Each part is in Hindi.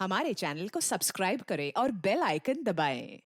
हमारे चैनल को सब्सक्राइब करें और बेल आइकन दबाएं।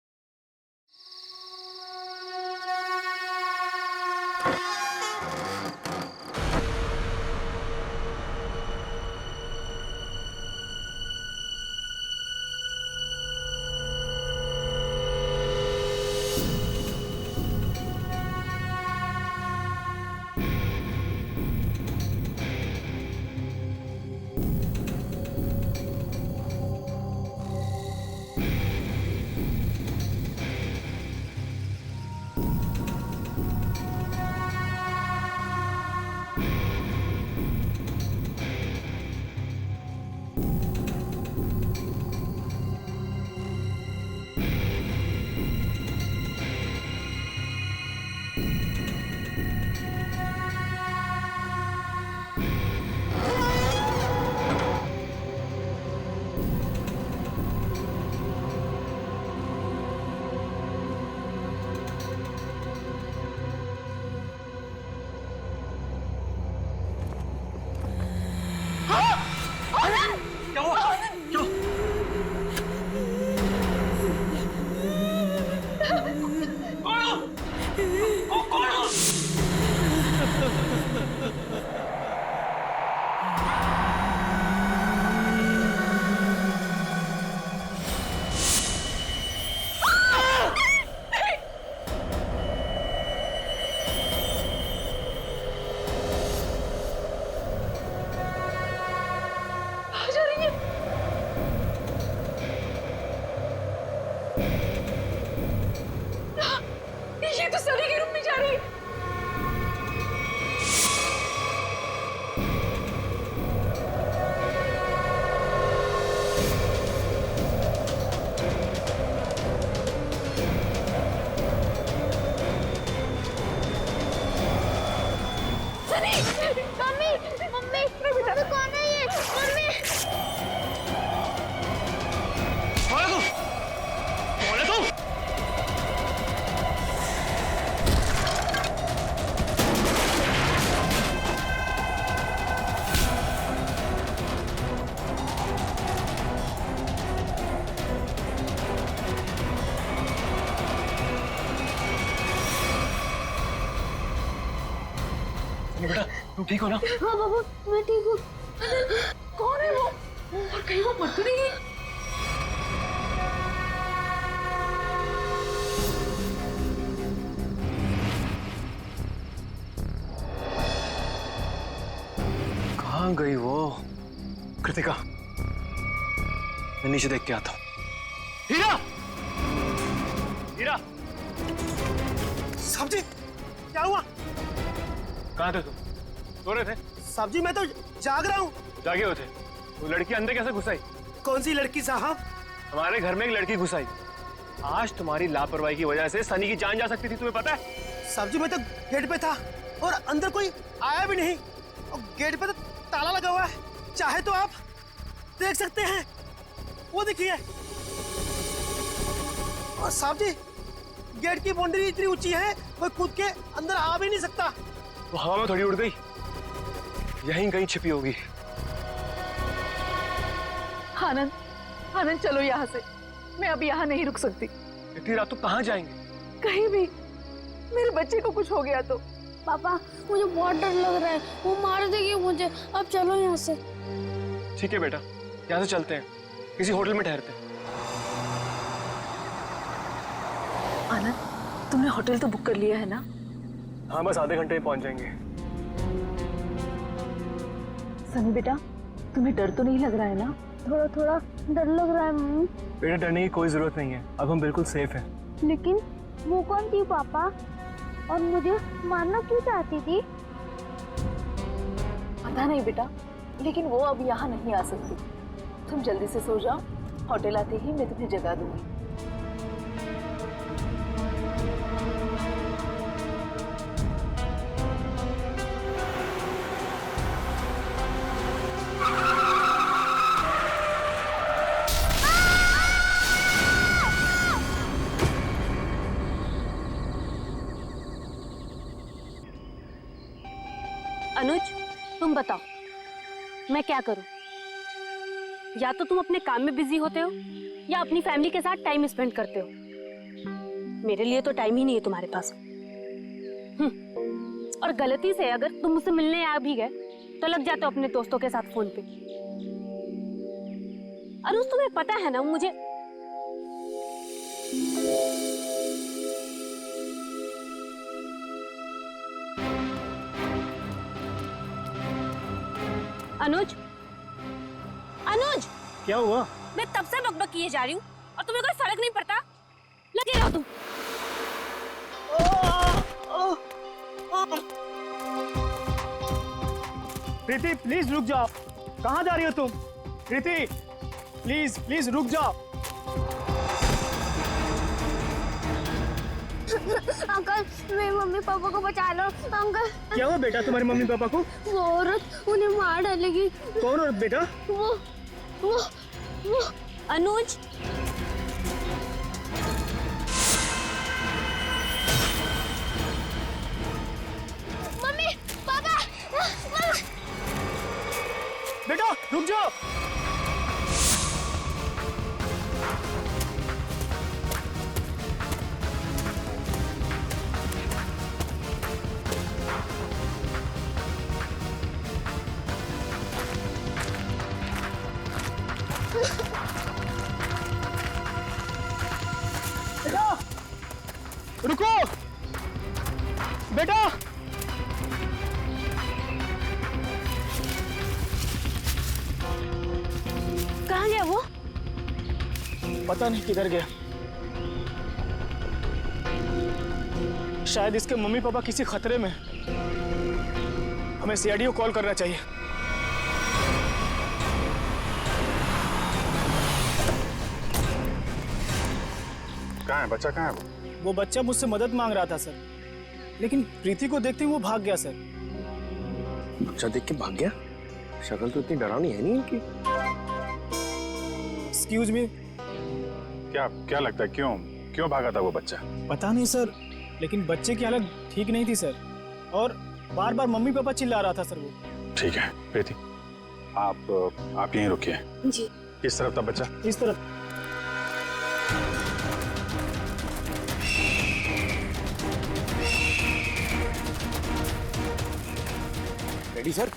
क्या हुआ? क्यों? कौन हो? कौन हो? कहाँ जा रही है? ये तो सनी के रूम में जा रही है। सनी! मम्मी! मम्मी! मम्मी कौन है ये? मम्मी! कौन है तू? कौन है तू? बेटा तुम ठीक हो ना? हाँ बाबू, मैं ठीक हूँ। कौन है वो? और कहीं वो मर तो नहीं गई? कहाँ गई वो? कृतिका, मैं नीचे देख के आता हूँ। हीरा! हीरा! साहब जी, क्या हुआ? कहाँ थे तुम? सो रहे थे? साहब जी, मैं तो जाग रहा हूँ। जागे हुए थे? वो लड़की अंदर कैसे घुस आई? कौन सी लड़की साहब? हमारे घर में एक लड़की घुस आई। आज तुम्हारी लापरवाही की वजह से सनी की जान जा सकती थी, तुम्हें पता है? साहब जी, मैं तो गेट पे था और अंदर कोई आया भी नहीं और गेट पे तो ताला लगा हुआ है। चाहे तो आप देख सकते हैं, वो देखिए। और साहब जी, गेट की बाउंड्री इतनी ऊंची है, कोई कूद के अंदर आ भी नहीं सकता। वो हवा में थोड़ी उड़ गई, यहीं कहीं छिपी होगी। आनंद, आनंद चलो यहाँ से। मैं अब यहाँ नहीं रुक सकती। इतनी रात तो कहाँ जाएंगे? कहीं भी। मेरे बच्चे को कुछ हो गया तो? पापा, मुझे बहुत डर लग रहा है, वो मार देगी मुझे। अब चलो यहाँ से। ठीक है बेटा, यहाँ से चलते हैं, किसी होटल में ठहरते हैं। आनंद, तुमने होटल तो बुक कर लिया है ना? हाँ, बस आधे घंटे में पहुंच जाएंगे। सनी बेटा, तुम्हें डर तो नहीं लग रहा है ना? थोड़ा थोड़ा डर लग रहा है मम्मी। बेटा, डरने की कोई जरूरत नहीं है, अब हम बिल्कुल सेफ हैं। लेकिन वो कौन थी पापा? और मुझे मारना क्यों चाहती थी? पता नहीं बेटा, लेकिन वो अब यहाँ नहीं आ सकती। तुम जल्दी से सो जाओ, होटल आते ही मैं तुम्हें जगा दूंगी। अनुज, तुम बताओ मैं क्या करूं? या तो तुम अपने काम में बिजी होते हो या अपनी फैमिली के साथ टाइम स्पेंड करते हो। मेरे लिए तो टाइम ही नहीं है तुम्हारे पास। और गलती से अगर तुम मुझसे मिलने आ भी गए तो लग जाते हो अपने दोस्तों के साथ फोन पे। अनुज तुम्हें पता है ना मुझे अनुज, अनुज, क्या हुआ? मैं तब से बकबक किए जा रही हूँ और तुम्हें कोई फर्क नहीं पड़ता। लगे रहो तुम। प्रीति प्लीज रुक जाओ। कहाँ जा रही हो तुम? प्रीति प्लीज प्लीज रुक जाओ। अंकल मेरे मम्मी पापा को बचा लो अंकल। क्या हुआ बेटा तुम्हारे मम्मी पापा को? वो औरत उन्हें मार डालेगी। कौन औरत बेटा? वो अनुज, मम्मी पापा बेटा रुक जाओ। बेटा रुको बेटा। कहाँ गया वो? पता नहीं किधर गया। शायद इसके मम्मी पापा किसी खतरे में। हमें सीआईडी को कॉल करना चाहिए। कहाँ है बच्चा? कहाँ है वो बच्चा मुझसे मदद मांग रहा था सर, लेकिन प्रीति को देखते ही वो भाग गया सर। बच्चा देख के भाग गया? शक्ल तो इतनी डरावनी है नहीं इनकी। Excuse me. क्या क्या लगता है क्यों भागा था वो बच्चा? पता नहीं सर, लेकिन बच्चे की हालत ठीक नहीं थी सर, और बार बार मम्मी पापा चिल्ला रहा था सर वो। ठीक है प्रीति, आप यहीं रुकिए। जी। किस तरफ था बच्चा? इस तरफ। रेडी सर,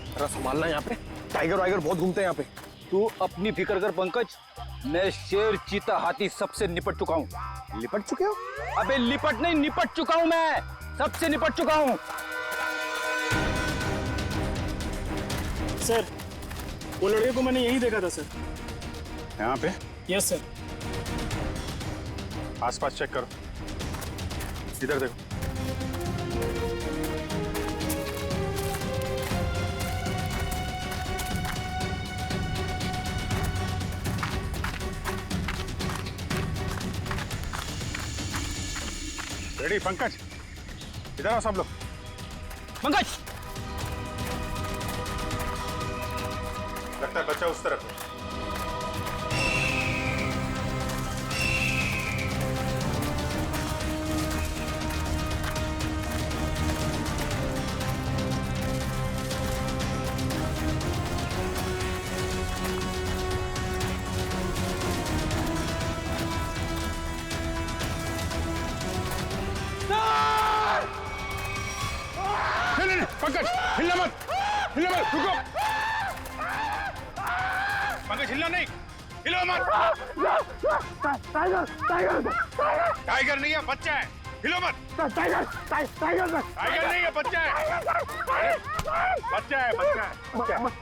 जरा संभालना यहाँ पे। टाइगर वाइगर बहुत घूमते हैं यहाँ पे। तू अपनी फिक्र कर पंकज, मैं शेर चीता हाथी सबसे निपट चुका हूँ। लिपट चुके हो? अबे लिपट नहीं, निपट चुका हूँ, मैं सबसे निपट चुका हूँ। सर वो लड़के को मैंने यही देखा था सर। यहाँ पे? Yes sir. आसपास चेक करो। इधर देखो। रेडी पंकज, इधर आओ सब लोग। पंकज, लगता है बच्चा उस तरफ है। नहीं, पंकज हिलना मत, रुको। पंकज हिलना नहीं, हिलो मत। टाइगर नहीं है, बच्चा है, हिलो मत। टाइगर नहीं है, बच्चा है। बच्चा है। मत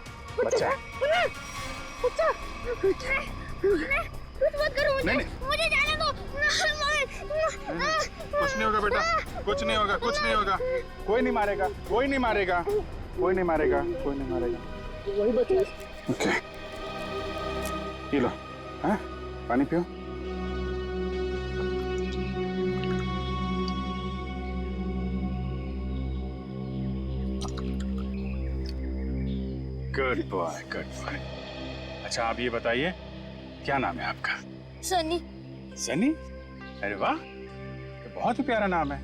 करो नहीं। मुझे जाने दो। कुछ नहीं होगा बेटा, कुछ नहीं होगा। कोई नहीं मारेगा। वही बच्चा। Okay, P low. हाँ, पानी पियो। Good boy. अच्छा आप ये बताइए, क्या नाम है आपका? सनी। सनी? अरे वाह, ये बहुत ही प्यारा नाम है।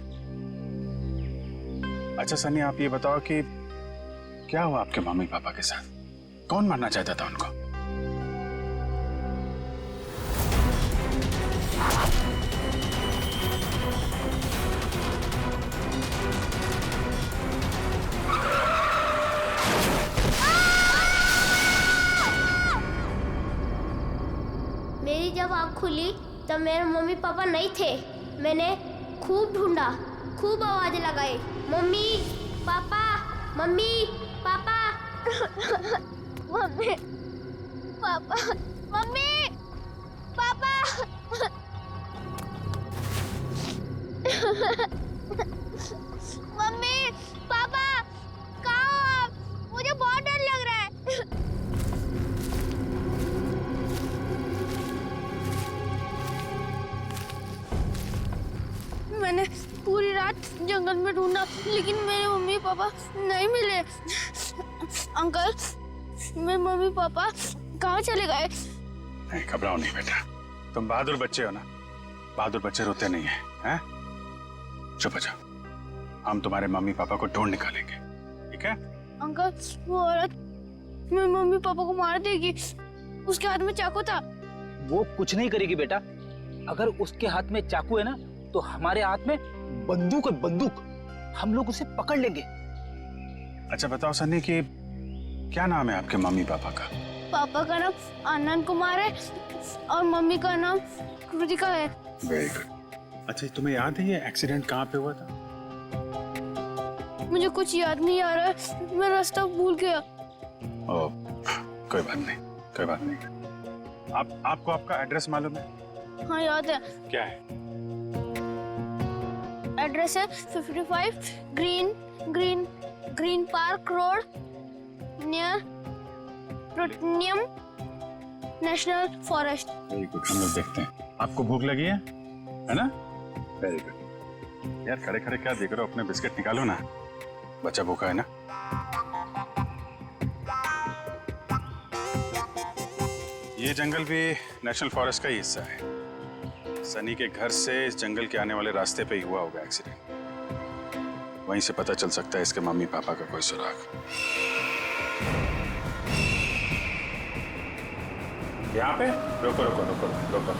अच्छा सनी, आप ये बताओ कि क्या हुआ आपके मम्मी पापा के साथ? कौन मारना चाहता था उनको? मेरी जब आँख खुली तब मेरे मम्मी पापा नहीं थे। मैंने खूब ढूंढा, खूब आवाजें लगाई, mummy papa, mummy papa. Mummy papa, mummy papa. Mummy papa कहाँ हो आप? मुझे बहुत डर लग रहा है। मैंने पूरी रात जंगल में ढूंढा लेकिन मेरे मम्मी पापा नहीं मिले। अंकल, मेरे मम्मी पापा कहाँ चले गए? नहीं, घबराओ नहीं बेटा, तुम बहादुर बच्चे हो ना। बहादुर बच्चे रोते नहीं हैं? चुप हो जाओ, हम तुम्हारे मम्मी पापा को ढूंढ निकालेंगे, ठीक है? अंकल, वो औरत मेरे मम्मी पापा को मार देगी। उसके हाथ में चाकू था। वो कुछ नहीं करेगी बेटा। अगर उसके हाथ में चाकू है ना तो हमारे हाथ में बंदूक है, बंदूक। हम लोग उसे पकड़ लेंगे। अच्छा बताओ सन्नी कि क्या नाम है आपके मम्मी पापा का? पापा का नाम आनंद कुमार है और मम्मी का नाम कृतिका है। Very good. अच्छा तुम्हें याद है ये एक्सीडेंट कहाँ पे हुआ था? मुझे कुछ याद नहीं आ रहा है, मैं रास्ता भूल गया। ओ, कोई बात नहीं, कोई बात नहीं। आपको आपका एड्रेस मालूम है? हाँ याद है। क्या है? एड्रेस है 55 green park road near plutonium national forest. Very good, हम लोग देखते हैं। आपको भूख लगी है ना? Very good. यार खड़े खड़े क्या देख रहे हो, अपने बिस्किट निकालो ना, बच्चा भूखा है ना। ये जंगल भी नेशनल फॉरेस्ट का ही हिस्सा है। सनी के घर से इस जंगल के आने वाले रास्ते पे ही हुआ होगा एक्सीडेंट। वहीं से पता चल सकता है इसके मम्मी पापा का कोई सुराग। यहाँ पे रुको रुको रुको रुको।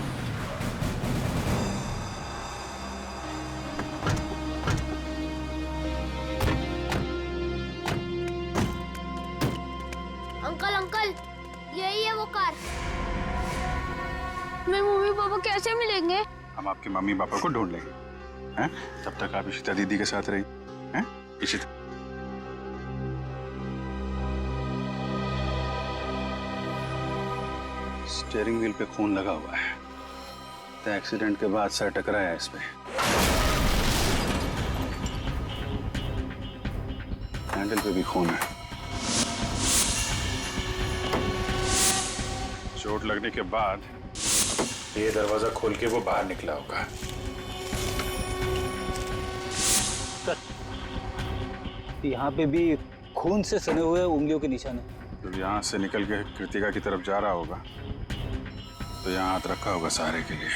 अंकल अंकल, यही है वो कार। मेरे मम्मी पापा कैसे मिलेंगे? हम आपके मम्मी पापा को ढूंढ लेंगे, हैं? तब तक आप इशिता दीदी के साथ रही, हैं? इशिता। स्टीयरिंग व्हील पे खून लगा हुआ है, तो एक्सीडेंट के बाद सर टकराया है इसमें। हैंडल पे भी खून है। चोट लगने के बाद ये दरवाजा खोल के वो बाहर निकला होगा। यहाँ पे भी खून से सने हुए उंगलियों के निशान है। जब यहाँ से निकल के कृतिका की तरफ जा रहा होगा तो यहाँ हाथ रखा होगा सहारे के लिए।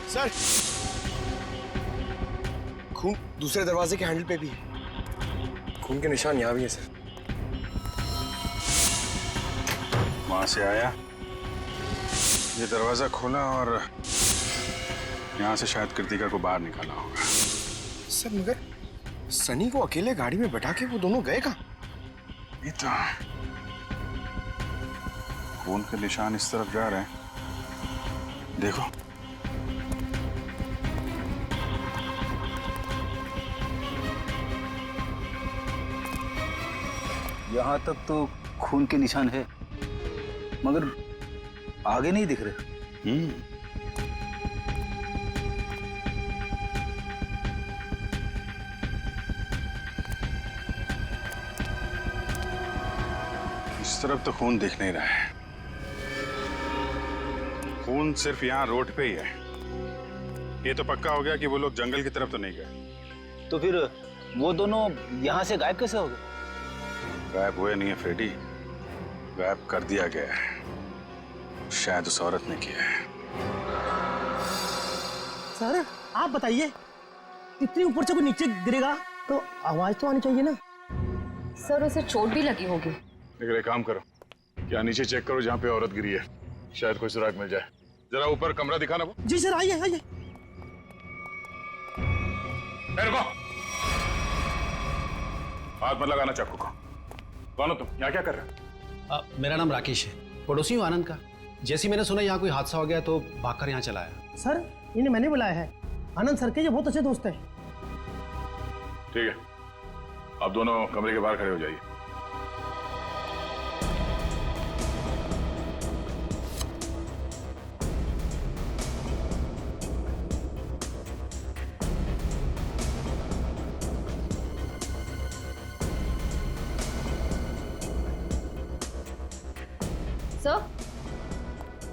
सर, खून दूसरे दरवाजे के हैंडल पे भी है। खून के निशान यहाँ भी है सर। वहां से आया, ये दरवाजा खोला और यहाँ से शायद कृतिका को बाहर निकाला होगा। सर मगर सनी को अकेले गाड़ी में बैठा के वो दोनों गए कहाँ? ये तो खून के निशान इस तरफ जा रहे हैं, देखो। यहाँ तक तो खून के निशान है मगर आगे नहीं दिख रहे। इस तरफ तो खून दिख नहीं रहा है। खून सिर्फ यहाँ रोड पे ही है। ये तो पक्का हो गया कि वो लोग जंगल की तरफ तो नहीं गए। तो फिर वो दोनों यहाँ से गायब कैसे हो गए? गायब हुए नहीं है फ्रेडी, गायब कर दिया गया है। शायद उस औरत ने किया है। सर आप बताइए, इतनी ऊपर से कोई नीचे गिरेगा तो आवाज तो आनी चाहिए ना। सर उसे चोट भी लगी होगी। लेकिन एक काम करो, क्या नीचे चेक करो जहाँ पे औरत गिरी है, शायद कोई सुराग मिल जाए। जरा ऊपर कमरा दिखाना वो। जी सर, आइए आइए। रुको, हाथ मत लगाना चाकू को। कौन हो तुम? यहाँ क्या कर रहे हो? मेरा नाम राकेश है, पड़ोसी हूँ आनंद का। जैसे ही मैंने सुना यहाँ कोई हादसा हो गया तो भागकर यहाँ चला आया। सर इन्हें मैंने बुलाया है। आनंद सर के ये बहुत अच्छे दोस्त हैं। ठीक है, आप दोनों कमरे के बाहर खड़े हो जाइए।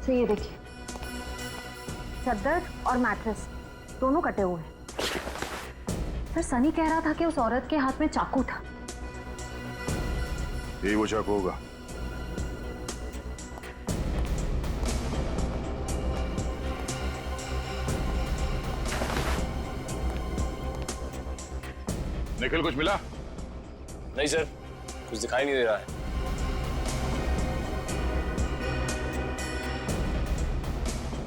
सर ये देखिए, चादर और मैट्रेस दोनों कटे हुए हैं। सर सनी कह रहा था कि उस औरत के हाथ में चाकू था। यही वो चाकू होगा। निखिल, कुछ मिला? नहीं सर, कुछ दिखाई नहीं दे रहा है।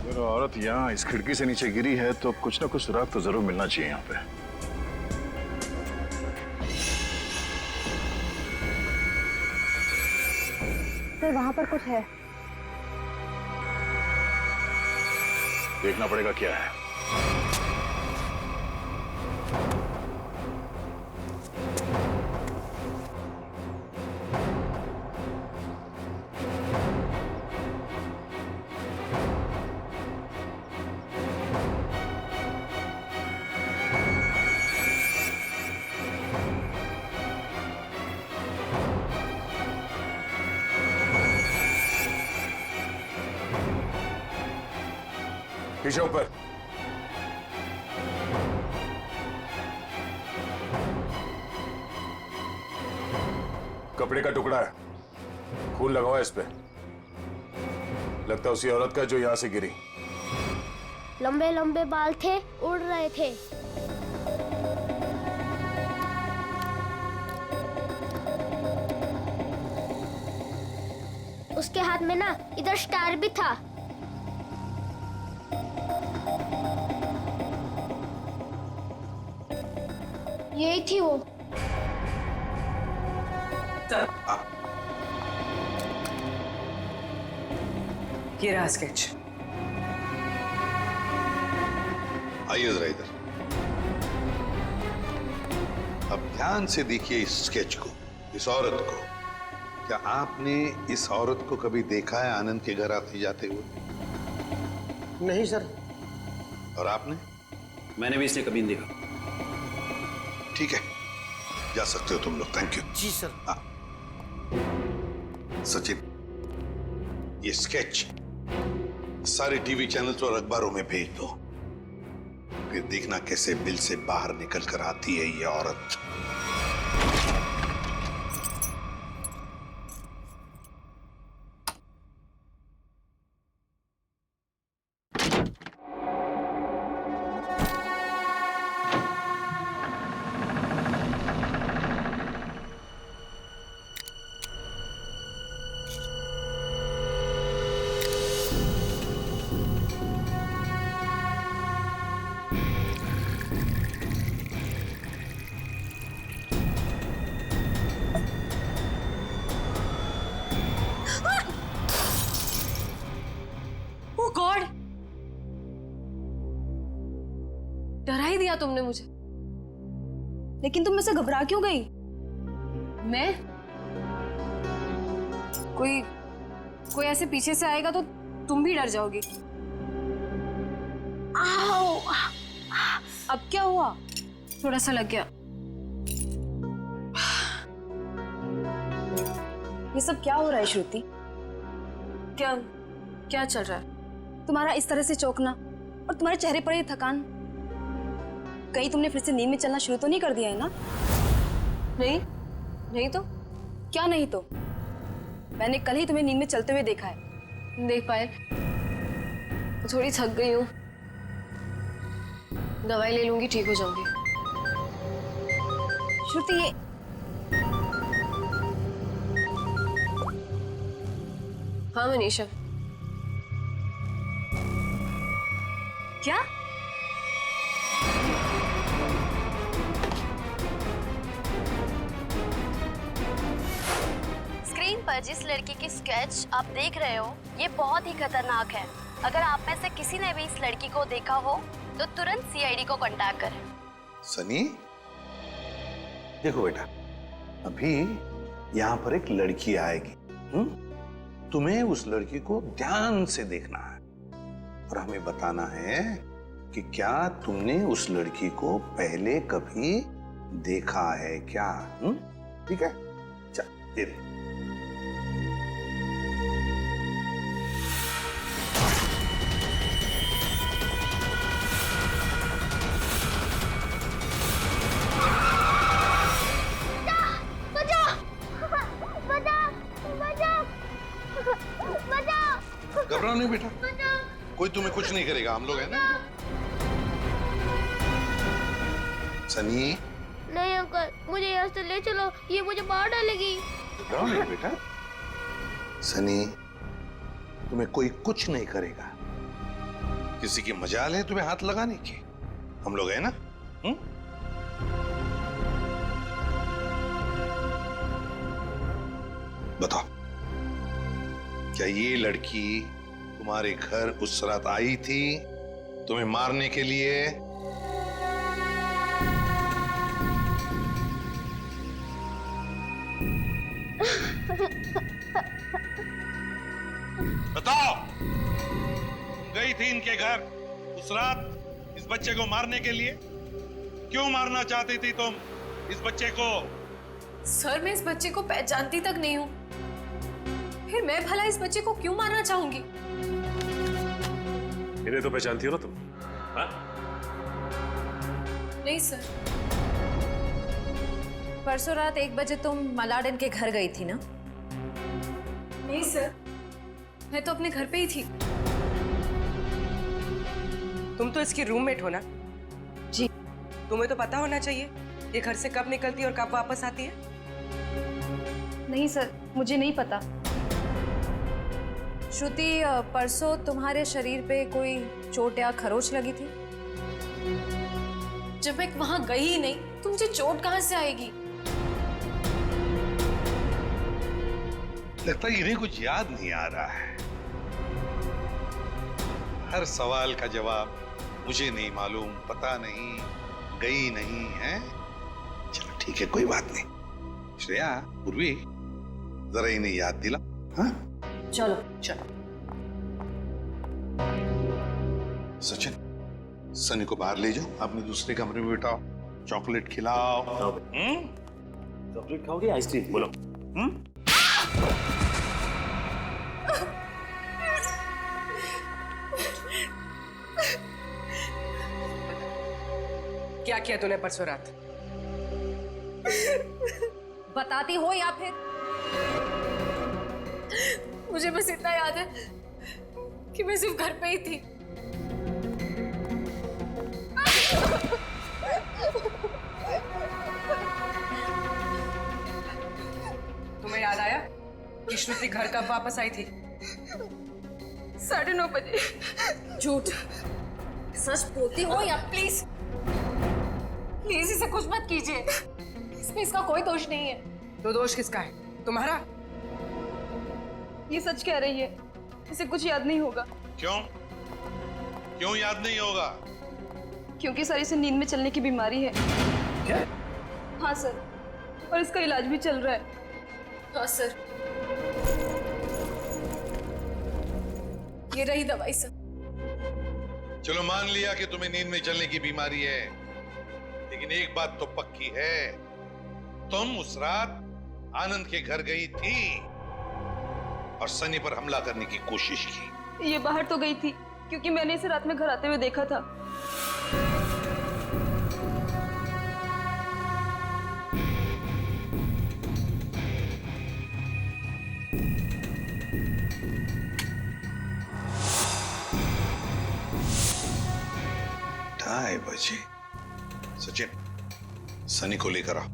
अगर औरत यहाँ इस खिड़की से नीचे गिरी है तो कुछ ना कुछ सुराग तो जरूर मिलना चाहिए यहाँ पे। सर वहां पर कुछ है। देखना पड़ेगा क्या है। पीछे ऊपर। कपड़े का टुकड़ा है, खून लगा हुआ है इस पे। लगता है उसी औरत का जो यहां से गिरी। लंबे लंबे बाल थे, उड़ रहे थे। उसके हाथ में ना इधर स्टार भी था। यही थी वो। ये रहा स्केच। आइए जरा इधर। अब ध्यान से देखिए इस स्केच को, इस औरत को। क्या आपने इस औरत को कभी देखा है आनंद के घर आते जाते हुए? नहीं सर। और आपने? मैंने भी इसे कभी नहीं देखा। ठीक है, जा सकते हो तुम लोग। Thank you. जी सर। सचिन, ये स्केच सारे टीवी चैनल्स और अखबारों में भेज दो। फिर देखना कैसे बिल से बाहर निकल कर आती है ये औरत। डरा ही दिया तुमने मुझे। लेकिन तुम मुझसे घबरा क्यों गई? मैं? कोई ऐसे पीछे से आएगा तो तुम भी डर जाओगी। आओ! अब क्या हुआ? थोड़ा सा लग गया। ये सब क्या हो रहा है श्रुति? क्या चल रहा है? तुम्हारा इस तरह से चौंकना और तुम्हारे चेहरे पर ये थकान। कहीं तुमने फिर से नींद में चलना शुरू तो नहीं कर दिया है ना? नहीं तो क्या नहीं तो? मैंने कल ही तुम्हें नींद में चलते हुए देखा है। देख पाए, थोड़ी थक गई हूँ, दवाई ले लूंगी, ठीक हो जाऊंगी। श्रुति ये हाँ मनीषा। क्या? स्क्रीन पर जिस लड़की की स्केच आप देख रहे हो ये बहुत ही खतरनाक है। अगर आप में से किसी ने भी इस लड़की को देखा हो तो तुरंत सीआईडी को कांटेक्ट करें। सनी, देखो बेटा, अभी यहाँ पर एक लड़की आएगी। तुम्हें उस लड़की को ध्यान से देखना है और हमें बताना है कि क्या तुमने उस लड़की को पहले कभी देखा है क्या? ठीक है, चल दे दे। घबराओ नहीं बेटा, कोई तुम्हें कुछ नहीं करेगा, हम लोग हैं ना। सनी, नहीं अंकल, मुझे यहाँ से ले चलो, ये मुझे मार डालेगी। घबराओ नहीं बेटा। सनी, तुम्हें कोई कुछ नहीं करेगा। किसी की मजाल है तुम्हें हाथ लगाने की? हम लोग हैं ना। बताओ, क्या ये लड़की तुम्हारे घर उस रात आई थी तुम्हें मारने के लिए? बताओ, गई थी इनके घर उस रात इस बच्चे को मारने के लिए? क्यों मारना चाहती थी तुम इस बच्चे को? सर, मैं इस बच्चे को पहचानती तक नहीं हूँ, फिर मैं भला इस बच्चे को क्यों मारना चाहूंगी? इन्हें तो पहचानती हो ना तुम? हाँ? नहीं सर। परसों रात 1 बजे तुम मलाडन के घर गई थी ना? नहीं सर, मैं तो अपने घर पे ही थी। तुम तो इसकी रूममेट हो ना? जी। तुम्हें तो पता होना चाहिए ये घर से कब निकलती है और कब वापस आती है। नहीं सर, मुझे नहीं पता। श्रुति, परसों तुम्हारे शरीर पे कोई चोट या खरोच लगी थी? जब मैं वहां गई ही नहीं तो मुझे चोट कहां से आएगी? लगता है इन्हें कुछ याद नहीं आ रहा है। हर सवाल का जवाब मुझे नहीं मालूम, पता नहीं, गई नहीं है। चलो ठीक है, कोई बात नहीं। श्रेया, पूर्वी, जरा इन्हें याद दिला। हाँ, चलो चलो। सचिन, सनी को बाहर ले जाओ, अपने दूसरे कमरे में बिठाओ, चॉकलेट खिलाओ। चॉकलेट खाओगे आइसक्रीम? बोलो। क्या किया तूने परसों रात? बताती हो या फिर? मुझे बस इतना याद है कि मैं सिर्फ घर पे ही थी। तुम्हें याद आया कि श्रुति घर कब वापस आई थी? 9:30 बजे। झूठ। सच बोलती हो या? प्लीज प्लीज इसे कुछ मत कीजिए, इसमें इसका कोई दोष नहीं है। तो दोष किसका है? तुम्हारा? ये सच कह रही है, इसे कुछ याद नहीं होगा। क्यों? क्यों याद नहीं होगा? क्योंकि सर इसे नींद में चलने की बीमारी है। क्या? हाँ सर, और इसका इलाज भी चल रहा है। हाँ सर, ये रही दवाई सर। चलो मान लिया कि तुम्हें नींद में चलने की बीमारी है, लेकिन एक बात तो पक्की है, तुम उस रात आनंद के घर गई थी और सनी पर हमला करने की कोशिश की। ये बाहर तो गई थी क्योंकि मैंने इसे रात में घर आते हुए देखा था। ढाई बजे। सचिन, सनी को लेकर आओ।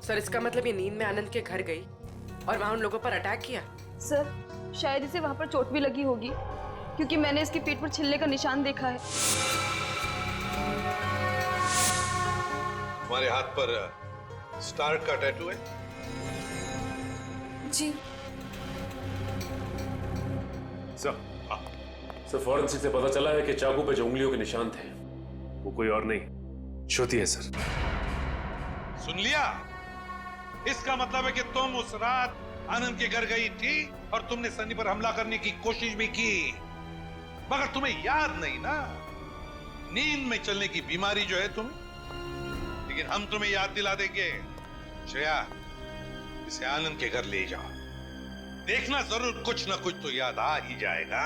सर, इसका मतलब ये नींद में आनंद के घर गई और वहां उन लोगों पर अटैक किया? सर, शायद इसे वहां पर चोट भी लगी होगी क्योंकि मैंने इसके पीठ पर छिलने का निशान देखा है। तुम्हारे हाथ पर स्टार का टैटू है? जी सर फॉरेंसिक से पता चला है कि चाकू पे जो उंगलियों के निशान थे वो कोई और नहीं श्रुति है सर। सुन लिया? इसका मतलब है कि तुम उस रात आनंद के घर गई थी और तुमने सनी पर हमला करने की कोशिश भी की, मगर तुम्हें याद नहीं ना, नींद में चलने की बीमारी जो है तुम्हें। लेकिन हम तुम्हें याद दिला देंगे। श्रेया, इसे आनंद के घर ले जाओ, देखना जरूर कुछ ना कुछ तो याद आ ही जाएगा।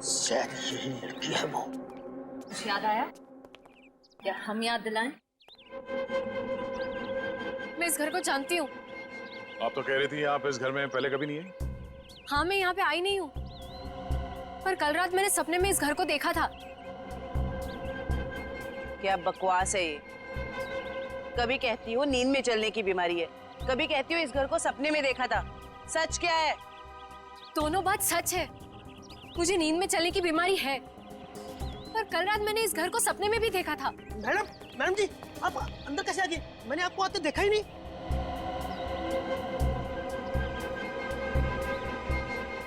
शायद यही लड़की है वो। कुछ याद आया? क्या हम याद दिलाएं? मैं इस घर को जानती हूँ। आप तो कह रही थी आप इस घर में पहले कभी नहीं आई। हाँ, मैं यहाँ पे आई नहीं हूँ, पर कल रात मैंने सपने में इस घर को देखा था। क्या बकवास है ये? कभी कहती हो नींद में चलने की बीमारी है, कभी कहती हो इस घर को सपने में देखा था। सच क्या है? दोनों बात सच है। मुझे नींद में चलने की बीमारी है, पर कल रात मैंने इस घर को सपने में भी देखा था। मैडम जी, आप अंदर कैसे आ गए? मैंने आपको आते देखा ही नहीं।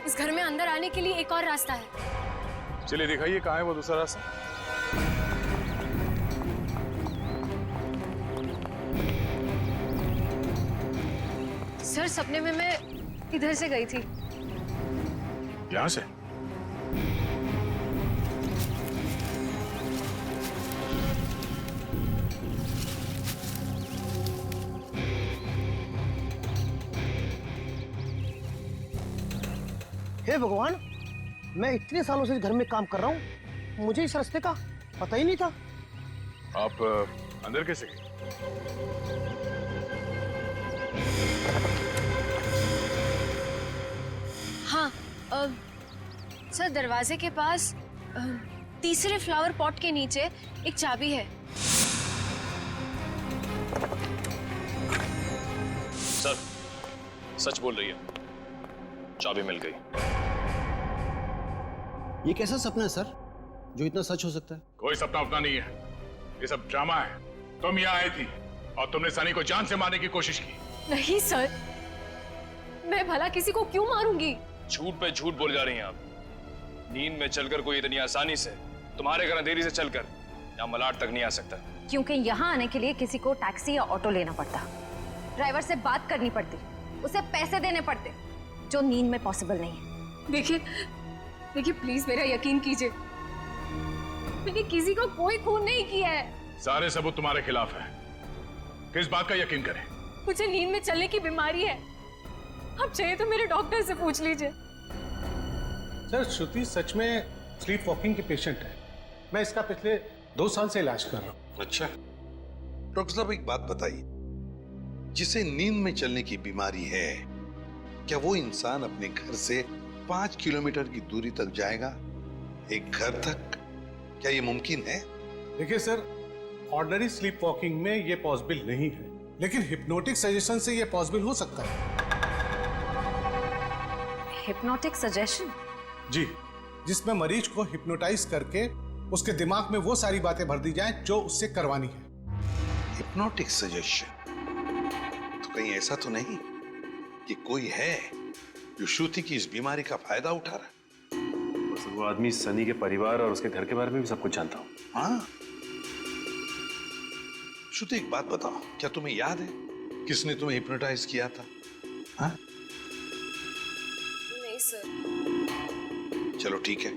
इस घर में अंदर आने के लिए एक और रास्ता है। चलिए दिखाइए कहाँ है वो दूसरा रास्ता। सर, सपने में मैं इधर से गई थी। यहाँ से? हे भगवान, मैं इतने सालों से इस घर में काम कर रहा हूँ, मुझे इस रास्ते का पता ही नहीं था। आप अंदर कैसे गए? हाँ, सर दरवाजे के पास तीसरे फ्लावर पॉट के नीचे एक चाबी है। सर, सच बोल रही है, चाबी मिल गई। ये कैसा सपना है सर, जो इतना सच हो सकता है? कोई सपना अपना नहीं है, ये सब ड्रामा है। तुम यहाँ आई थी और तुमने सनी को जान से मारने की कोशिश की। नहीं सर, मैं भला किसी को क्यों मारूंगी? झूठ पे झूठ बोल जा रही हैं आप। नींद में चलकर कोई इतनी आसानी से तुम्हारे घर अंधेरी से चलकर यहाँ मलाड तक नहीं आ सकता। क्योंकि यहाँ आने के लिए किसी को टैक्सी या ऑटो लेना पड़ता, ड्राइवर से बात करनी पड़ती, उसे पैसे देने पड़ते, जो नींद में पॉसिबल नहीं है। देखिए प्लीज मेरा यकीन कीजिए, मैंने किसी को कोई खून नहीं किया है। सारे सबूत तुम्हारे खिलाफ है, किस बात का यकीन करें? मुझे नींद में चलने की बीमारी है, आप चाहिए तो मेरे डॉक्टर से पूछ लीजिए। सर, श्रुति सच में स्लीप वॉकिंग की पेशेंट है। मैं इसका पिछले 2 साल से इलाज कर रहा हूँ। अच्छा डॉक्टर साहब, एक बात बताइए, जिसे नींद में चलने की बीमारी है, क्या वो इंसान अपने घर से 5 किलोमीटर की दूरी तक जाएगा, एक घर तक? क्या ये मुमकिन है? देखिए सर, ऑर्डिनरी स्लीप वॉकिंग में ये पॉसिबल नहीं है, लेकिन हिप्नोटिक सजेशन से ये पॉसिबल हो सकता है। Hypnotic suggestion? जी, जिसमें मरीज को हिप्नोटाइज करके उसके दिमाग में वो सारी बातें भर दी जाएं जो उससे करवानी है। Hypnotic suggestion? तो कहीं ऐसा तो नहीं कि कोई है जो श्रुति की इस बीमारी का फायदा उठा रहा है? बस वो आदमी सनी के परिवार और उसके घर के बारे में भी सब कुछ जानता हूँ। हाँ, श्रुति एक बात बताओ, क्या तुम्हें याद है किसने तुम्हें हिप्नोटाइज किया था? हाँ? नहीं सर। चलो ठीक है,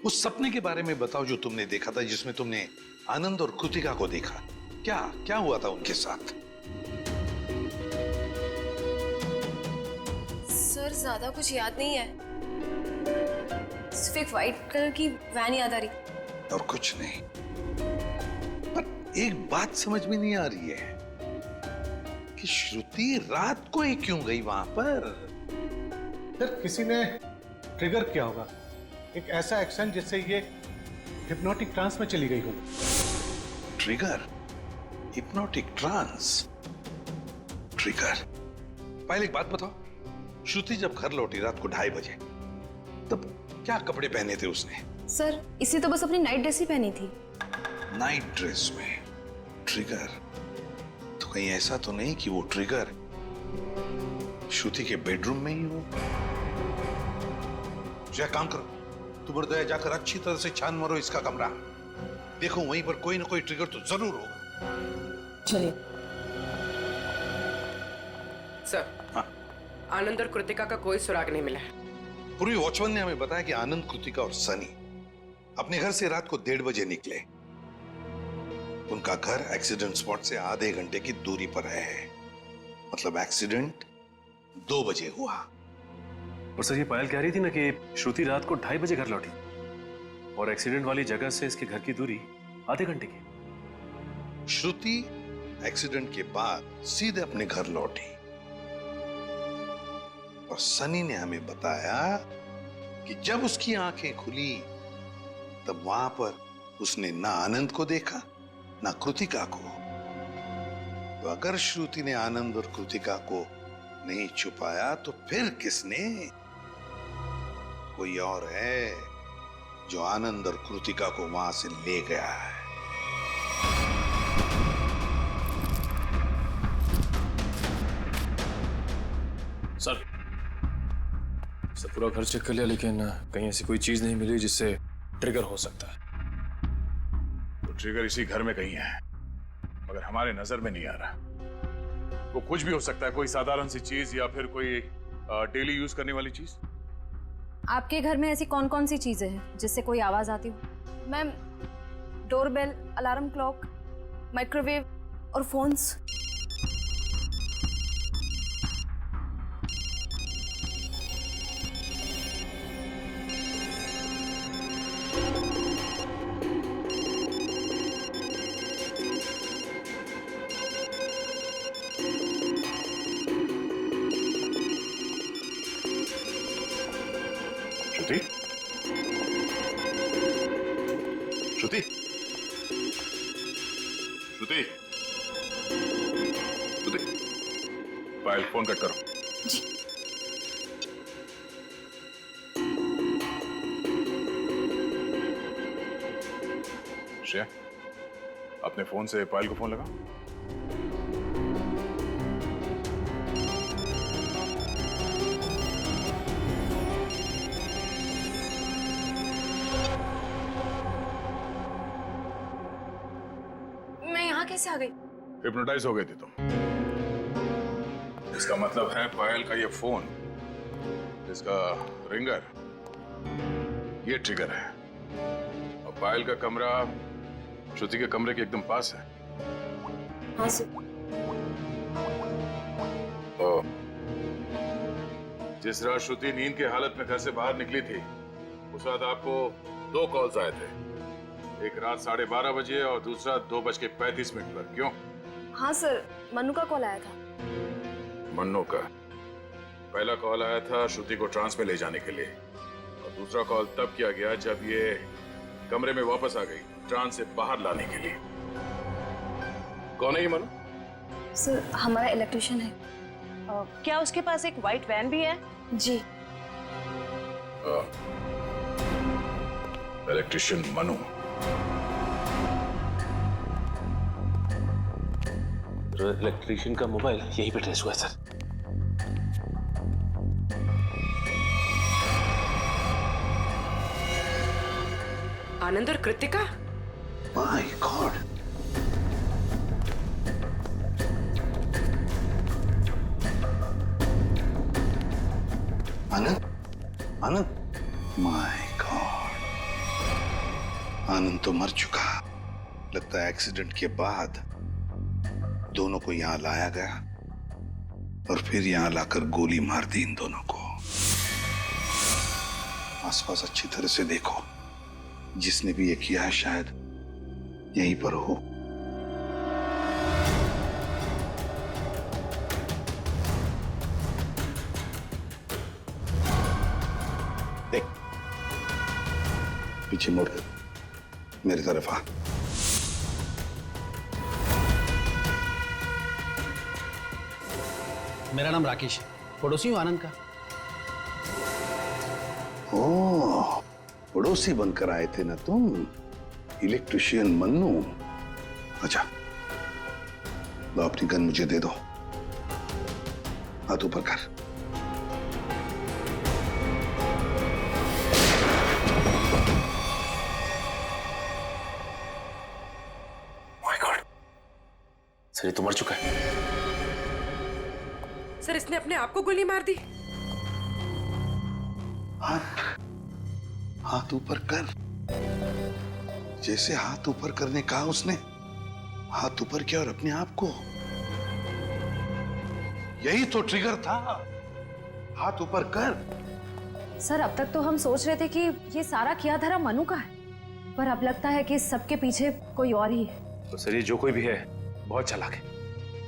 उस सपने के बारे में बताओ जो तुमने देखा था, जिसमें तुमने आनंद और कृतिका को देखा। क्या क्या हुआ था उनके साथ? सर ज्यादा कुछ याद नहीं है, सिर्फ एक व्हाइट कलर की वैन याद आ रही। और कुछ नहीं? पर एक बात समझ में नहीं आ रही है कि श्रुति रात को ही क्यों गई वहां पर? सर, किसी ने ट्रिगर किया होगा, एक ऐसा एक्शन जिससे ये हिप्नोटिक ट्रांस में चली गई हो। ट्रिगर? Hypnotic trance? ट्रिगर? पहले एक बात बताओ, श्रुति जब घर लौटी रात को 2:30 बजे, तब क्या कपड़े पहने थे उसने? सर इसे तो बस अपनी नाइट ड्रेस ही पहनी थी। नाइट ड्रेस में ट्रिगर? तो कहीं ऐसा तो नहीं कि वो ट्रिगर श्रुति के बेडरूम में ही हो? जय काम करो, तुम दया जाकर अच्छी तरह से छान मारो इसका कमरा। देखो वहीं पर कोई ना कोई ट्रिगर तो जरूर होगा। चलिए। सर, आनंद और कृतिका का कोई सुराग नहीं मिला है। पूर्वी वॉचमैन ने हमें बताया कि आनंद, कृतिका और सनी अपने घर से रात को 1:30 बजे निकले। उनका घर एक्सीडेंट स्पॉट से आधे घंटे की दूरी पर है। मतलब एक्सीडेंट 2 बजे हुआ। और सर ये पायल कह रही थी ना कि श्रुति रात को 2:30 बजे घर लौटी और एक्सीडेंट वाली जगह से इसके घर की दूरी आधे घंटे की। श्रुति एक्सीडेंट के बाद सीधे अपने घर लौटी और सनी ने हमें बताया कि जब उसकी आंखें खुली तब वहां पर उसने ना आनंद को देखा ना कृतिका को। तो अगर श्रुति ने आनंद और कृतिका को नहीं छुपाया तो फिर किसने? कोई और है जो आनंद और कृतिका को वहां से ले गया है। सर पूरा घर चेक कर लिया लेकिन कहीं ऐसी कोई चीज नहीं मिली जिससे ट्रिगर हो सकता है। तो ट्रिगर इसी घर में कहीं है मगर हमारे नजर में नहीं आ रहा। वो कुछ भी हो सकता है, कोई साधारण सी चीज या फिर कोई डेली यूज करने वाली चीज। आपके घर में ऐसी कौन कौन सी चीजें हैं जिससे कोई आवाज आती हो? Ma'am, doorbell, alarm clock, microwave और फोन्स। श्रुति, श्रुति, श्रुति, श्रुति, पायल फोन कट करो। जी। श्रेया, अपने फोन से पायल को फोन लगा। कैसे आ गई? हिप्नोटाइज हो गई थी तुम। इसका मतलब है पायल का ये फोन, इसका रिंगर, ये ट्रिगर है। और पायल का कमरा श्रुति के कमरे के एकदम पास है। हाँ सर। और जिस रात श्रुति नींद की हालत में घर से बाहर निकली थी उस रात आपको 2 कॉल्स आए थे, एक रात 12:30 बजे और दूसरा 2:35 पर। क्यों? हाँ सर, मन्नू का कॉल आया था। मन्नू का? पहला कॉल आया था श्रुति को ट्रांस में ले जाने के लिए और दूसरा कॉल तब किया गया जब ये कमरे में वापस आ गई ट्रांस से बाहर लाने के लिए। कौन है ये मन्नू? सर हमारा इलेक्ट्रिशियन है। क्या उसके पास एक व्हाइट वैन भी है? जी। इलेक्ट्रिशियन मनु। इलेक्ट्रिशियन का मोबाइल यहीं पे ट्रेस हुआ है सर। आनंद और Kritika? My god. Anand, Anand, my god, Anand तो मर चुका। लगता है एक्सीडेंट के बाद दोनों को यहां लाया गया और फिर यहां लाकर गोली मार दी इन दोनों को। आसपास अच्छी तरह से देखो, जिसने भी ये किया है शायद यहीं पर हो। देख, पीछे मुड़ के मेरी तरफ आ। मेरा नाम राकेश है, पड़ोसी हूँ आनंद का। ओह, पड़ोसी बनकर आए थे ना तुम, इलेक्ट्रिशियन मन्नू। अच्छा, लो अपनी गन मुझे दे दो, हाथ ऊपर कर। माय गॉड, सर ये तो मर चुका है। सर इसने अपने आप को गोली मार दी। हाथ ऊपर कर। जैसे हाथ ऊपर करने कहा उसने, हाथ ऊपर किया और अपने आप को। यही तो ट्रिगर था, हाथ ऊपर कर। सर अब तक तो हम सोच रहे थे कि ये सारा किया धरा मनु का है, पर अब लगता है कि सबके पीछे कोई और ही है। तो सर ये जो कोई भी है बहुत चालाक है,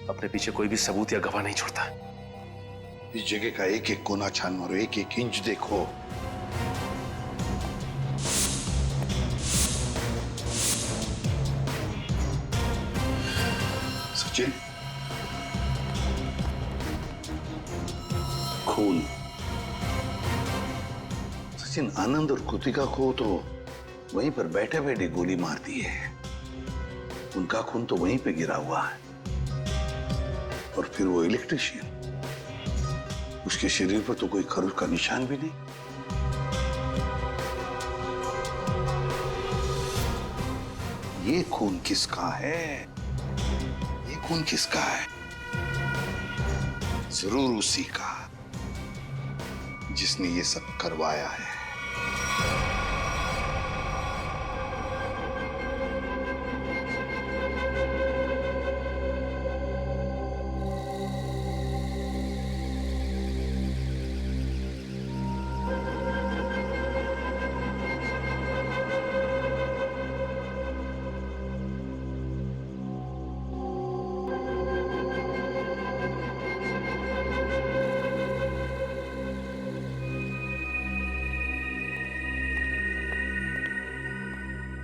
अपने पीछे कोई भी सबूत या गवाह नहीं छोड़ता। इस जगह का एक एक कोना छान मारो, एक एक इंच देखो। सचिन, खून। सचिन, आनंद और कृतिका को तो वहीं पर बैठे बैठे गोली मार दी है। उनका खून तो वहीं पे गिरा हुआ है। और फिर वो इलेक्ट्रिशियन, उसके शरीर पर तो कोई खरोच का निशान भी नहीं। ये खून किसका है? ये खून किसका है? जरूर उसी का जिसने ये सब करवाया है।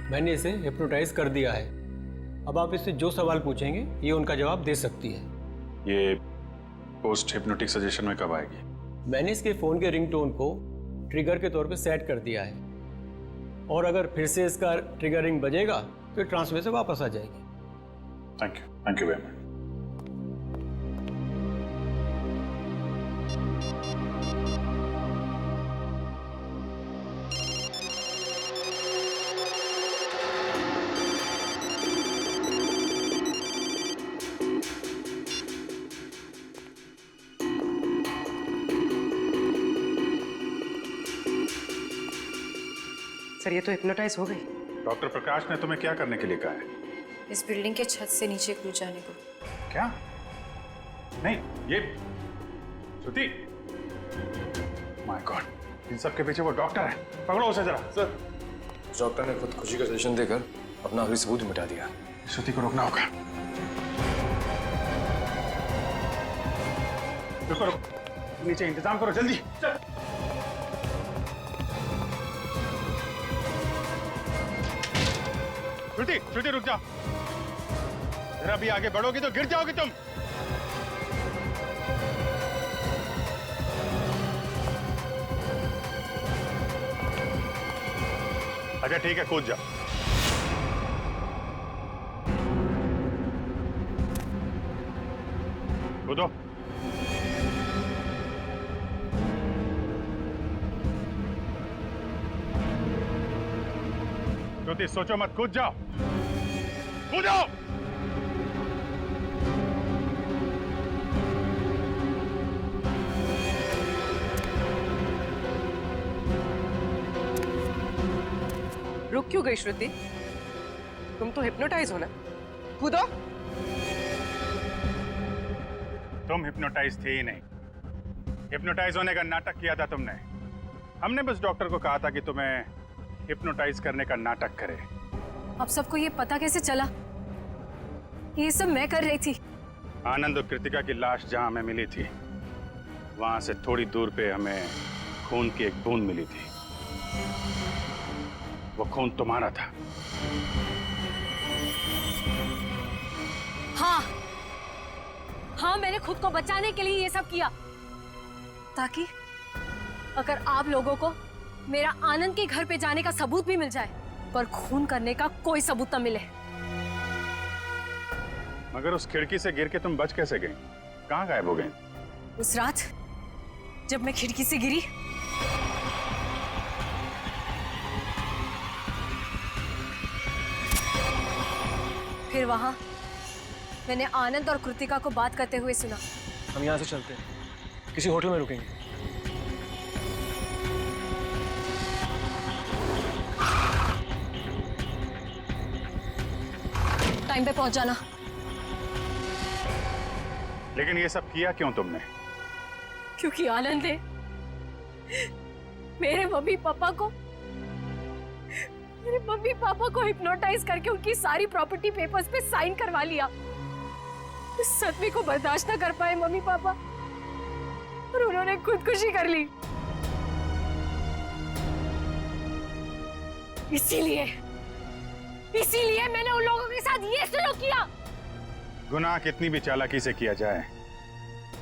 मैंने इसे हिप्नोटाइज कर दिया है। अब आप इससे जो सवाल पूछेंगे ये उनका जवाब दे सकती है। ये पोस्ट हिप्नोटिक सजेशन में कब आएगी? मैंने इसके फ़ोन के रिंगटोन को ट्रिगर के तौर पे सेट कर दिया है, और अगर फिर से इसका ट्रिगर रिंग बजेगा तो ट्रांसफर से वापस आ जाएगी। Thank you very much. Sir ये तो हिप्नोटाइज हो गई। डॉक्टर प्रकाश ने तुम्हें क्या करने के लिए कहा है? इस बिल्डिंग के छत से नीचे कूद जाने को। क्या? नहीं, ये श्रुति, माय गॉड, इन सब के पीछे वो डॉक्टर है। पकड़ो उसे जरा। सर, डॉक्टर ने खुदकुशी का सजेशन देकर अपना आखिरी सबूत मिटा दिया। श्रुति को रोकना होगा। रुको, नीचे इंतजाम करो जल्दी। चल। श्रुति रुक जाओ, जरा भी आगे बढ़ोगी तो गिर जाओगी तुम। अच्छा ठीक है, कूद जाओ। कूदो। श्रुति सोचो मत, कूद जाओ, कूदो। रुक क्यों गई श्रुति? तुम तो हिप्नोटाइज हो ना, कूदो। तुम हिप्नोटाइज थे ही नहीं, हिप्नोटाइज होने का नाटक किया था तुमने। हमने बस डॉक्टर को कहा था कि तुम्हें हिप्नोटाइज करने का नाटक करे। अब सबको ये पता कैसे चला? ये सब मैं कर रही थी। आनंद और कृतिका की लाश जहां हमें मिली थी, वहां से थोड़ी दूर पे हमें खून की एक बूंद मिली थी। वो खून तुम्हारा था। हाँ, मैंने खुद को बचाने के लिए ये सब किया, ताकि अगर आप लोगों को मेरा आनंद के घर पे जाने का सबूत भी मिल जाए, पर खून करने का कोई सबूत न मिले। मगर उस खिड़की से गिर के तुम बच कैसे गई? कहाँ गायब हो गई? उस रात जब मैं खिड़की से गिरी, फिर वहां मैंने आनंद और कृतिका को बात करते हुए सुना। हम यहाँ से चलते हैं, किसी होटल में रुकेंगे। टाइम पे पहुंच जाना। लेकिन ये सब किया क्यों तुमने? क्योंकि आनंद ने मेरे मम्मी पापा को हिप्नोटाइज करके उनकी सारी प्रॉपर्टी पेपर्स पे साइन करवा लिया। इस सदमे को बर्दाश्त न कर पाए मम्मी पापा और उन्होंने खुदकुशी कर ली। इसीलिए मैंने उन लोगों के साथ ये सलूक किया। गुनाह कितनी भी चालाकी से किया जाए,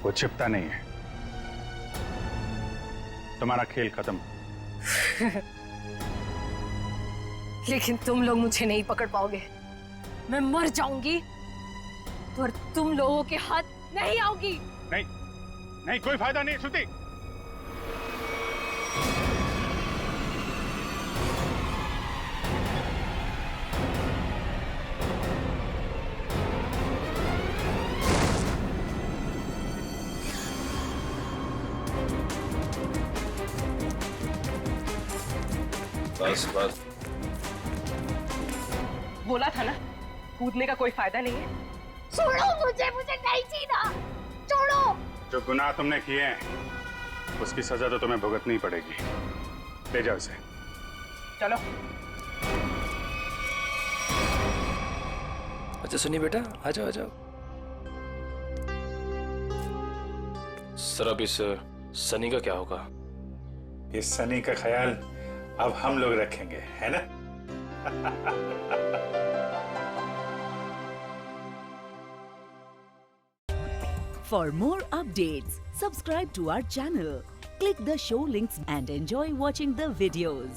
वो छिपता नहीं है। तुम्हारा खेल खत्म। लेकिन तुम लोग मुझे नहीं पकड़ पाओगे। मैं मर जाऊंगी पर तुम लोगों के हाथ नहीं आऊंगी। नहीं, नहीं, कोई फायदा नहीं श्रुति। बस बोला था ना, कूदने का कोई फायदा नहीं है। छोड़ो मुझे नहीं जीना, छोड़ो। जो गुनाह तुमने किए हैं उसकी सजा तो तुम्हें भुगतनी पड़ेगी। ले जाओ इसे। चलो। अच्छा सुनिए बेटा, आ जाओ आ जाओ। सर अब इस सनी का क्या होगा? इस सनी का ख्याल अब हम लोग रखेंगे, है ना? For more updates, subscribe to our channel, click the show links and enjoy watching the videos.